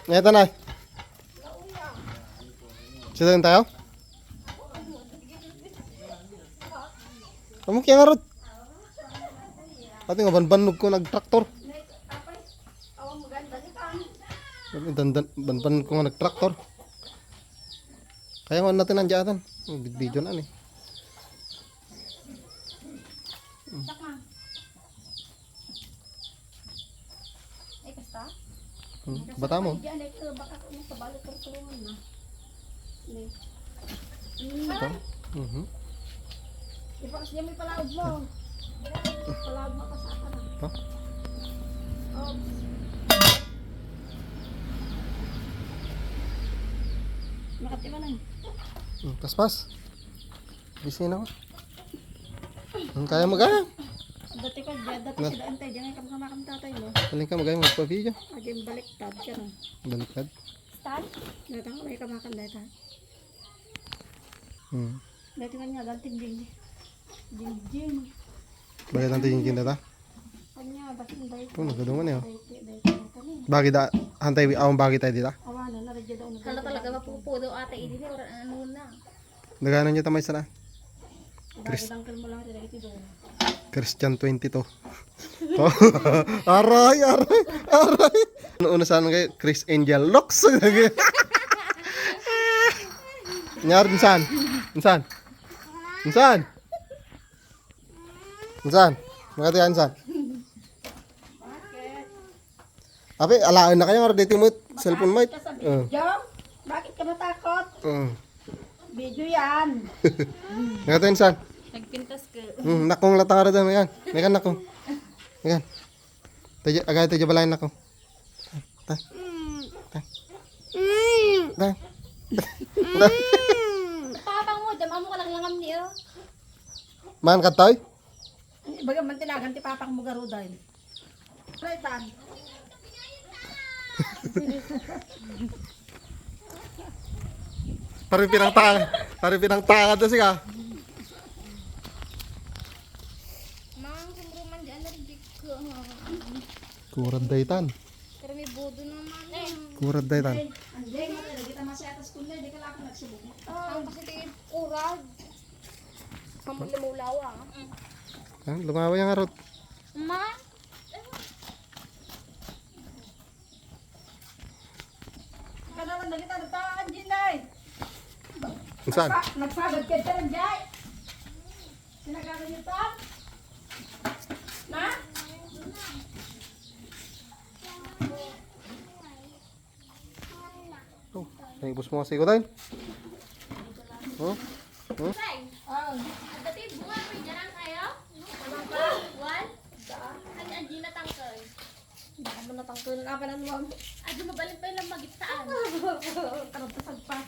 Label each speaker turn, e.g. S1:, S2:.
S1: Ngayon na. Sito yung tayo? Kamu kaya nga rod? Pati nga banbanog ko nag-traktor. Banbanog ko nga nag-traktor. Kaya nga natin nandiyan. Video na ni. Bata mo?
S2: Ipas niya may palaod mo. Palaod mo kasama na. Nakatiba na yun.
S1: Paspas. Busy na ako. Kaya magaya.
S2: Dati ko, dati sila antay. Diyan ay kamakamakam tatay mo.
S1: Paling ka magaya magpa-video.
S2: Aging baliktad ka rin.
S1: Baliktad.
S2: Stan? Datang ko may kamakam dati. Dati man nga, dati Jing.
S1: Bakit natin yung kinda ta?
S2: Kanya, dati dahil.
S1: Ito, nagkadungan niya.
S2: Dahil.
S1: Bakit da? Hantay, bakit tayo dito?
S2: Awanan, naradya daw.
S3: Kala talaga mapupo daw ate ini or ano na.
S1: Nagano niya tamay sana?
S2: Dangkal mo lang rin ito doon.
S1: Christian 22. Aray. Ano sana kayo? Chris Angel Locks. Nyar, insan? Makati yan, insan? Ape, alaan na kayo. Dito mo, cellphone mo.
S2: Jom, bakit ka natakot? Video yan.
S1: Makati yan, insan?
S3: Nagpintas ka.
S1: Nakong latang ara dyan. Mekan nakong. Mekan. Agay tayo balayan nakong. Ta.
S3: Papang mo, dama mo ka lang langam niyo.
S1: Man katoy?
S2: Baga man tinagan ti papang mo garuday. Raitan.
S1: Parang tanga to siya.
S3: Mang sumruman di allergic ko.
S1: Kurad daytan.
S3: Pero may bodo naman.
S1: Kurad daytan.
S2: Anjay, matala kita masaya atas kunya, di ka lang ako nagsubok mo.
S3: Kasi tingin urag. Kamang limulawa.
S1: Lumawa yung arot.
S3: Ma?
S2: Kanalan na kita, nataan, Jinday.
S1: Saan?
S2: Nagsagad ka dyan, Jay. Sinagalan niyo to? Na?
S1: Oh, naibos mo kasi ko tayo. Oh?
S3: Dati buwan mo dyan kayo? Walang pa? One? Ano ang ginatangkay?
S2: Baka mo natangko ng kapanan mo.
S3: Adi mabalin pa yung magitaan.
S2: Karot sa sagpa.